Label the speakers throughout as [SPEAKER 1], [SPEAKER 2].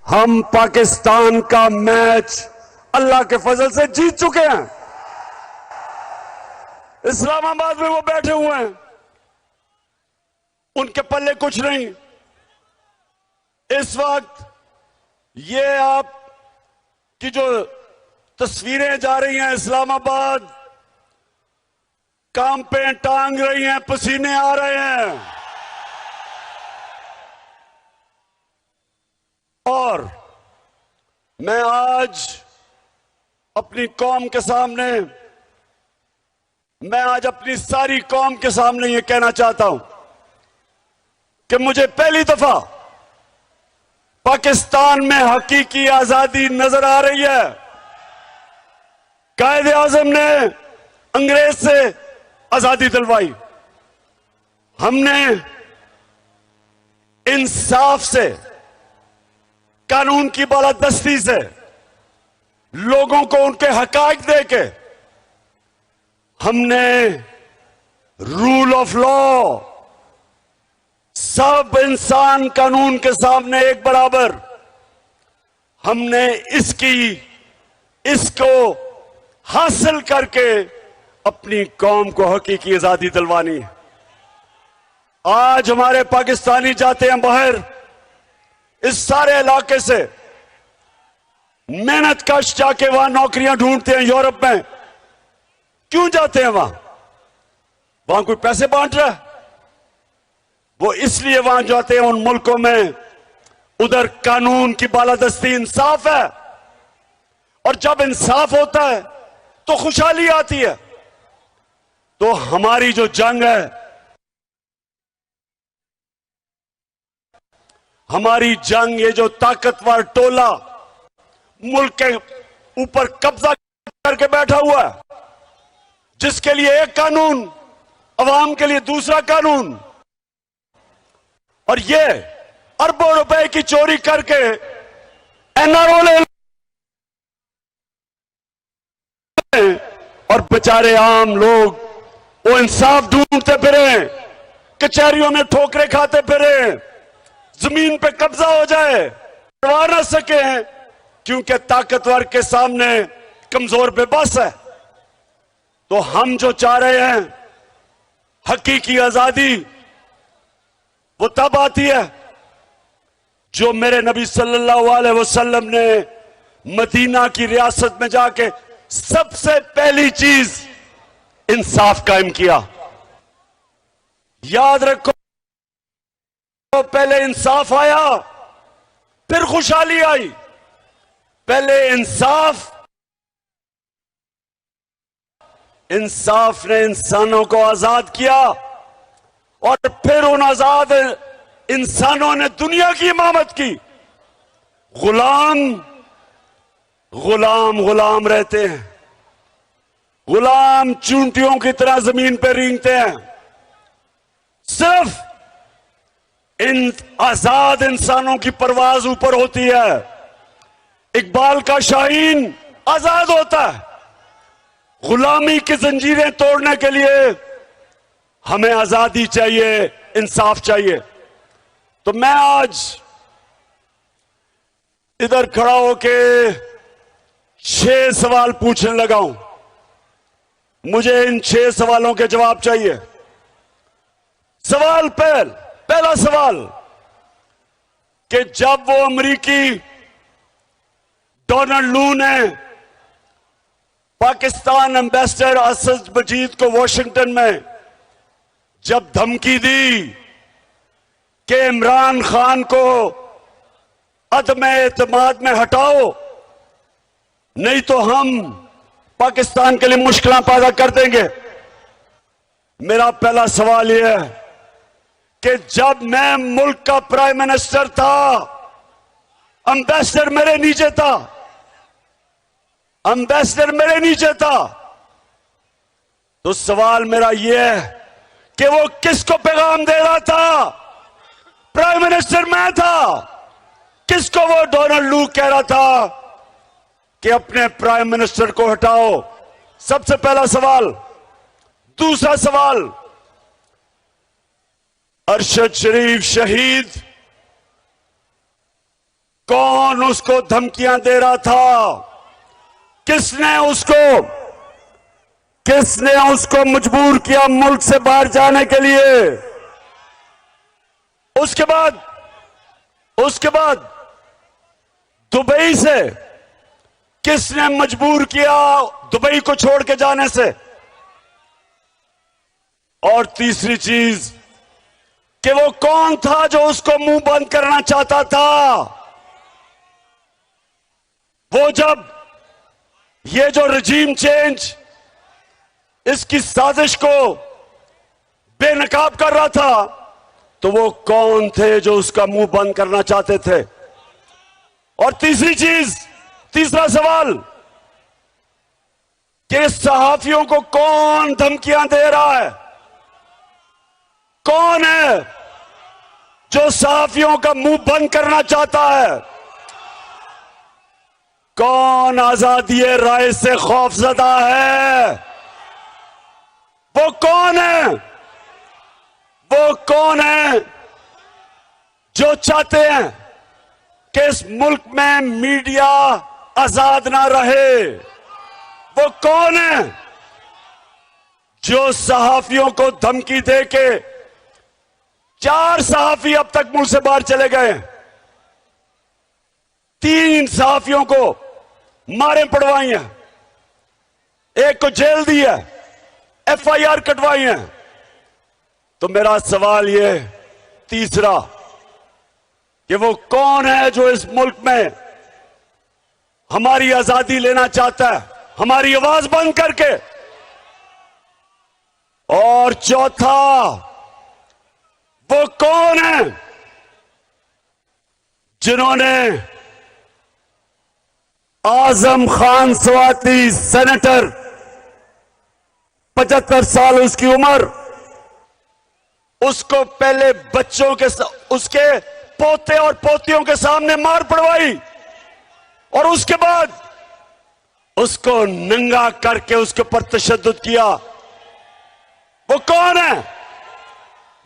[SPEAKER 1] हम पाकिस्तान का मैच अल्लाह के फजल से जीत चुके हैं। इस्लामाबाद में वो बैठे हुए हैं, उनके पल्ले कुछ नहीं। इस वक्त ये आप की जो तस्वीरें जा रही हैं, इस्लामाबाद काम पे टांग रही हैं, पसीने आ रहे हैं। और मैं आज अपनी कौम के सामने, मैं आज अपनी सारी कौम के सामने ये कहना चाहता हूं कि मुझे पहली दफा पाकिस्तान में हकीकी आजादी नजर आ रही है। कायदे आजम ने अंग्रेज से आजादी दिलवाई, हमने इंसाफ से, कानून की बालादस्ती से लोगों को उनके हकाक देके हमने रूल ऑफ लॉ, सब इंसान कानून के सामने एक बराबर, हमने इसको हासिल करके अपनी कौम को हकीकी आजादी दिलवानी है। आज हमारे पाकिस्तानी जाते हैं बाहर, इस सारे इलाके से मेहनत कश जाके वहां नौकरियां ढूंढते हैं। यूरोप में क्यों जाते हैं वहां कोई पैसे बांट रहा है? वो इसलिए वहां जाते हैं उन मुल्कों में, उधर कानून की बालादस्ती, इंसाफ है, और जब इंसाफ होता है तो खुशहाली आती है। तो हमारी जो जंग है, हमारी जंग, ये जो ताकतवर टोला मुल्क के ऊपर कब्जा करके बैठा हुआ है, जिसके लिए एक कानून, अवाम के लिए दूसरा कानून, और ये अरबों रुपए की चोरी करके एनआरओ ले, और बेचारे आम लोग वो इंसाफ ढूंढते फिरे, कचहरियों में ठोकरे खाते फिरे, जमीन पे कब्जा हो जाए, करवा ना सके, क्योंकि ताकतवर के सामने कमजोर बेबस है। तो हम जो चाह रहे हैं हकीकी आजादी, वो तब आती है जो मेरे नबी सल्लल्लाहु अलैहि वसल्लम ने मदीना की रियासत में जाके सबसे पहली चीज इंसाफ कायम किया। याद रखो, पहले इंसाफ आया, फिर खुशहाली आई। पहले इंसाफ ने इंसानों को आजाद किया, और फिर उन आजाद इंसानों ने दुनिया की इमामत की। गुलाम रहते हैं, गुलाम चूंटियों की तरह जमीन पर रेंगते हैं। सिर्फ इन आजाद इंसानों की परवाज ऊपर होती है। इकबाल का शाहीन आजाद होता है। गुलामी की जंजीरें तोड़ने के लिए हमें आजादी चाहिए, इंसाफ चाहिए। तो मैं आज इधर खड़ा होके 6 सवाल पूछने लगा हूं। मुझे इन 6 सवालों के जवाब चाहिए। पहला सवाल कि जब वो अमेरिकी डोनाल्ड लू ने पाकिस्तान एम्बेसडर असद मजीद को वॉशिंगटन में जब धमकी दी कि इमरान खान को अदम एतमाद में हटाओ, नहीं तो हम पाकिस्तान के लिए मुश्किलें पैदा कर देंगे। मेरा पहला सवाल यह है कि जब मैं मुल्क का प्राइम मिनिस्टर था, एम्बेसडर मेरे नीचे था, तो सवाल मेरा यह है कि वो किसको पैगाम दे रहा था? प्राइम मिनिस्टर मैं था। किसको वो डोनाल्ड लू कह रहा था कि अपने प्राइम मिनिस्टर को हटाओ? सबसे पहला सवाल। दूसरा सवाल, अरशद शरीफ शहीद कौन उसको धमकियां दे रहा था, किसने उसको मजबूर किया मुल्क से बाहर जाने के लिए। उसके बाद दुबई से किसने मजबूर किया दुबई को छोड़ के जाने से। और तीसरी चीज कि वो कौन था जो उसको मुंह बंद करना चाहता था। वो जब ये जो रजीम चेंज इसकी साजिश को बेनकाब कर रहा था, तो वो कौन थे जो उसका मुंह बंद करना चाहते थे। और तीसरा सवाल कि सहाफियों को कौन धमकियां दे रहा है, कौन है जो सहाफियों का मुंह बंद करना चाहता है, कौन आजादी राय से खौफजदा है, वो कौन है जो चाहते हैं कि इस मुल्क में मीडिया आजाद ना रहे, वो कौन है जो सहाफियों को धमकी दे के 4 सहाफी अब तक मुल्क से बाहर चले गए, 3 सहाफियों को मारे पड़वाई हैं, एक को जेल दी है, FIR कटवाई है। तो मेरा सवाल ये तीसरा कि वो कौन है जो इस मुल्क में हमारी आजादी लेना चाहता है, हमारी आवाज बंद करके। और चौथा, वो कौन है जिन्होंने आजम खान स्वाति सेनेटर 75 साल उसकी उम्र, उसको पहले बच्चों के उसके पोते और पोतियों के सामने मार पड़वाई और उसके बाद उसको नंगा करके उसके ऊपर तशद्दुद किया। वो कौन है?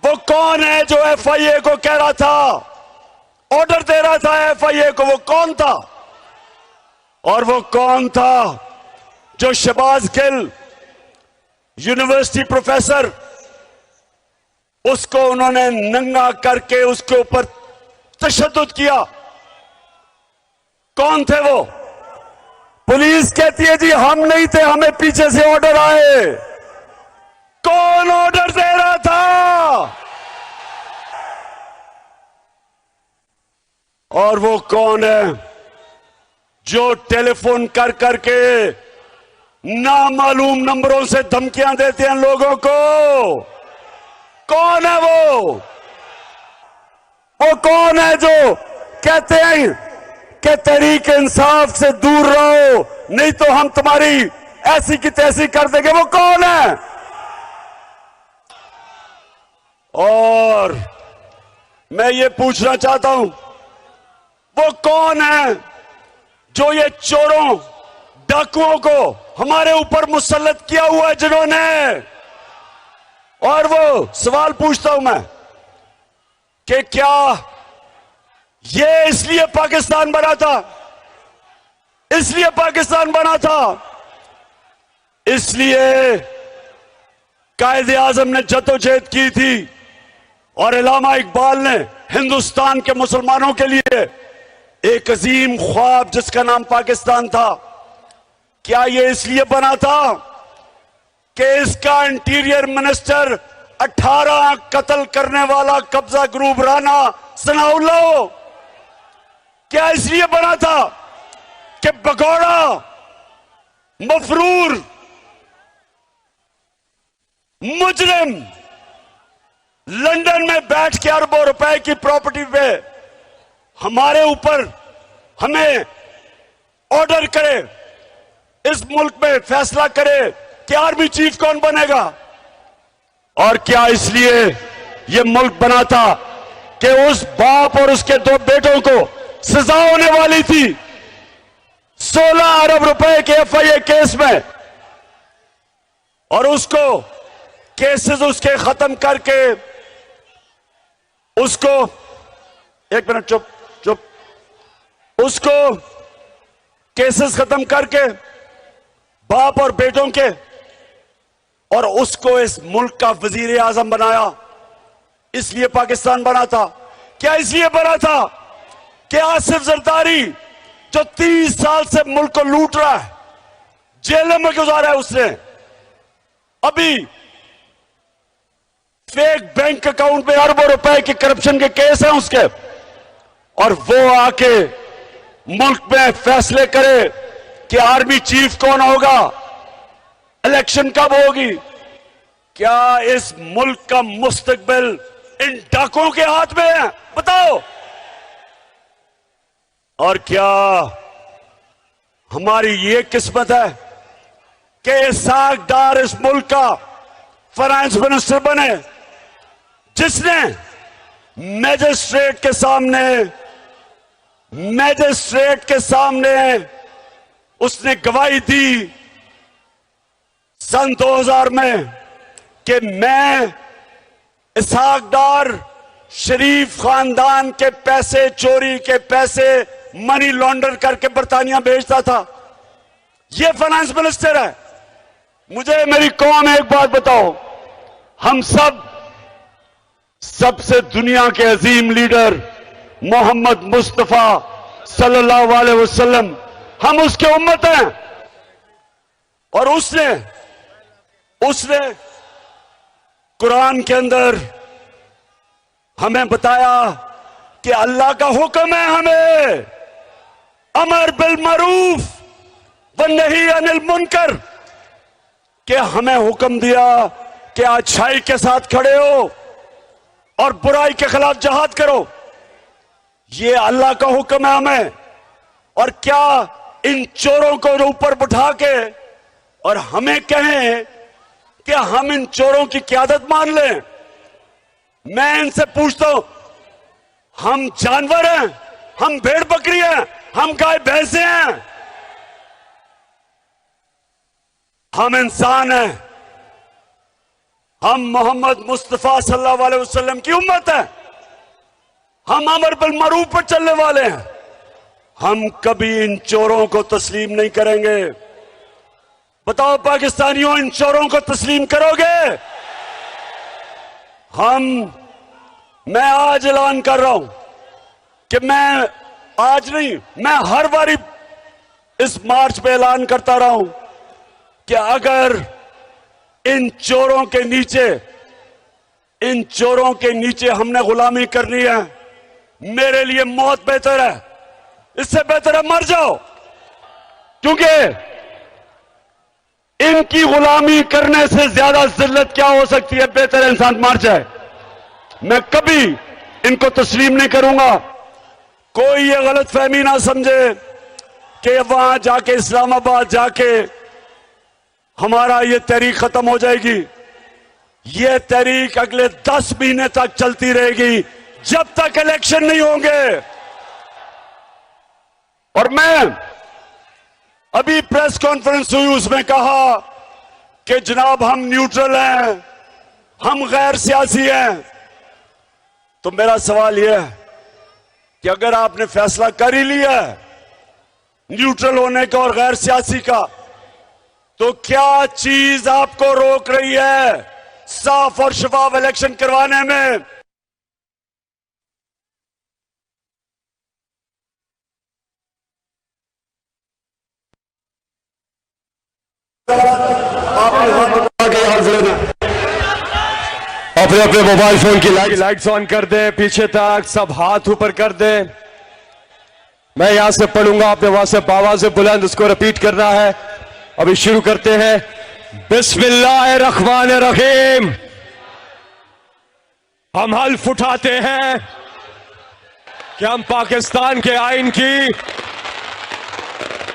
[SPEAKER 1] वो कौन है जो FIA को कह रहा था, ऑर्डर दे रहा था FIA को? वो कौन था? और वो कौन था जो शहबाज गिल यूनिवर्सिटी प्रोफेसर, उसको उन्होंने नंगा करके उसके ऊपर तशद्दुद किया? कौन थे वो? पुलिस कहती है जी हम नहीं थे, हमें पीछे से ऑर्डर आए। कौन ऑर्डर दे रहा था? और वो कौन है जो टेलीफोन कर करके नामालूम नंबरों से धमकियां देते हैं लोगों को? कौन है वो? वो कौन है जो कहते हैं कि तहरीक इंसाफ से दूर रहो नहीं तो हम तुम्हारी ऐसी की तैसी कर देंगे? वो कौन है? और मैं ये पूछना चाहता हूं, वो कौन है जो ये चोरों डाकुओं को हमारे ऊपर मुसल्लत किया हुआ है जिन्होंने? और वो सवाल पूछता हूं मैं कि क्या ये इसलिए पाकिस्तान बना था? इसलिए पाकिस्तान बना था, इसलिए कायदे आजम ने जद्दोजहद की थी और अल्लामा इकबाल ने हिंदुस्तान के मुसलमानों के लिए एक अजीम ख्वाब जिसका नाम पाकिस्तान था, क्या ये इसलिए बना था कि इसका इंटीरियर मिनिस्टर 18 कत्ल करने वाला कब्जा ग्रुप राना सनाउल्लाह हो? क्या इसलिए बना था कि भगोड़ा मफरूर मुजरिम लंदन में बैठ के अरबों रुपए की प्रॉपर्टी पे हमारे ऊपर हमें ऑर्डर करे, इस मुल्क में फैसला करे कि आर्मी चीफ कौन बनेगा? और क्या इसलिए यह मुल्क बना था कि उस बाप और उसके 2 बेटों को सजा होने वाली थी 16 अरब रुपए के FIA केस में, और उसको केसेस उसके खत्म करके उसको, एक मिनट चुप, उसको केसेस खत्म करके बाप और बेटों के, और उसको इस मुल्क का वजीर आजम बनाया। इसलिए पाकिस्तान बना था। क्या इसलिए बना था कि आसिफ जरदारी जो 30 साल से मुल्क को लूट रहा है, जेल में गुजारा है उसने, अभी फेक बैंक अकाउंट में अरबों रुपए के करप्शन के केस हैं उसके, और वो आके मुल्क में फैसले करे कि आर्मी चीफ कौन होगा, इलेक्शन कब होगी। क्या इस मुल्क का मुस्तकबिल इन डाकुओं के हाथ में है? बताओ। और क्या हमारी ये किस्मत है कि इसाक डार इस मुल्क का फाइनेंस मिनिस्टर बने, जिसने मैजिस्ट्रेट के सामने उसने गवाही दी सन 2000 में कि मैं इसाक डार शरीफ खानदान के पैसे, चोरी के पैसे मनी लॉन्डर करके बर्तानिया भेजता था। ये फाइनेंस मिनिस्टर है। मुझे मेरी कौम एक बात बताओ, हम सबसे दुनिया के अजीम लीडर मोहम्मद मुस्तफा सल्लल्लाहु अलैहि वसल्लम, हम उसके उम्मत हैं, और उसने कुरान के अंदर हमें बताया कि अल्लाह का हुक्म है हमें अमर बिल मरूफ व नही अनिल मुनकर, कि हमें हुक्म दिया कि अच्छाई के साथ खड़े हो और बुराई के खिलाफ जहाद करो। ये अल्लाह का हुक्म है हमें। और क्या इन चोरों को ऊपर बिठा के और हमें कहें कि हम इन चोरों की क़यादत मान लें? मैं इनसे पूछता हूं, हम जानवर हैं, हम भेड़ बकरी हैं, हम गाय भैंसे हैं, हम इंसान हैं, हम मोहम्मद मुस्तफा सल्लल्लाहु अलैहि वसल्लम की उम्मत है, हम अमर बिल मरूफ पर चलने वाले हैं। हम कभी इन चोरों को तस्लीम नहीं करेंगे। बताओ पाकिस्तानियों, इन चोरों को तस्लीम करोगे? मैं आज ऐलान कर रहा हूं कि मैं आज नहीं, मैं हर बारी इस मार्च पे ऐलान करता रहा हूं कि अगर इन चोरों के नीचे हमने गुलामी करनी है, मेरे लिए मौत बेहतर है, इससे बेहतर है मर जाओ। क्योंकि इनकी गुलामी करने से ज्यादा जिल्लत क्या हो सकती है? बेहतर इंसान मर जाए। मैं कभी इनको तस्लीम नहीं करूंगा। कोई ये गलत फहमी ना समझे कि वहां जाके इस्लामाबाद जाके हमारा ये तहरीक खत्म हो जाएगी। ये तहरीक अगले 10 महीने तक चलती रहेगी, जब तक इलेक्शन नहीं होंगे। और मैं अभी प्रेस कॉन्फ्रेंस हुई, उसमें कहा कि जनाब हम न्यूट्रल हैं, हम गैर सियासी हैं। तो मेरा सवाल यह है कि अगर आपने फैसला कर ही लिया है न्यूट्रल होने का और गैर सियासी का, तो क्या चीज आपको रोक रही है साफ और शफाफ इलेक्शन करवाने में?
[SPEAKER 2] अपने अपने मोबाइल फोन की लाइट्स ऑन कर दें, पीछे तक सब हाथ ऊपर कर दें। मैं यहां से पढ़ूंगा, आपने वहां से आवाज से बुलंद उसको रिपीट करना है। अभी शुरू करते हैं। बिस्मिल्लाहिर्रहमानिर्रहीम। हम हल्फ उठाते हैं कि हम पाकिस्तान के आइन की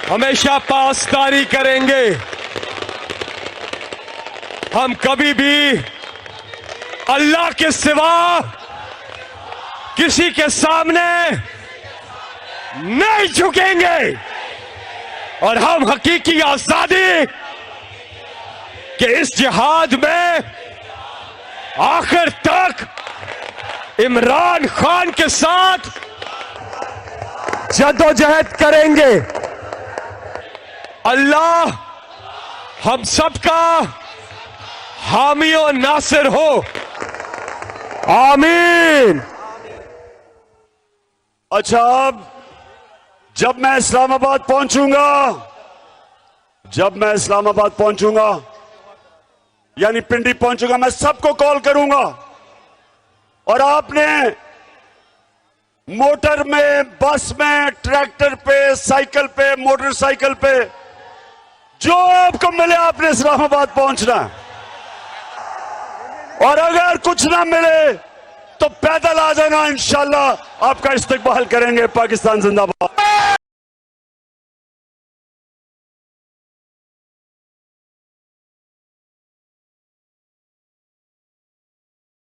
[SPEAKER 2] हमेशा पासदारी करेंगे। हम कभी भी अल्लाह के सिवा किसी के सामने नहीं झुकेंगे और हम हकीकी आजादी के इस जिहाद में आखिर तक इमरान खान के साथ जद्दोजहद करेंगे। अल्लाह हम सबका हामी और नासिर हो, आमीन।
[SPEAKER 1] अच्छा, अब जब मैं इस्लामाबाद पहुंचूंगा, यानी पिंडी पहुंचूंगा, मैं सबको कॉल करूंगा और आपने मोटर में, बस में, ट्रैक्टर पे, साइकिल पे, मोटरसाइकिल पे, जो आपको मिले आपने इस्लामाबाद पहुंचना है। और अगर कुछ ना मिले तो पैदल आ जाना, इंशाल्लाह आपका इस्तकबाल करेंगे। पाकिस्तान जिंदाबाद।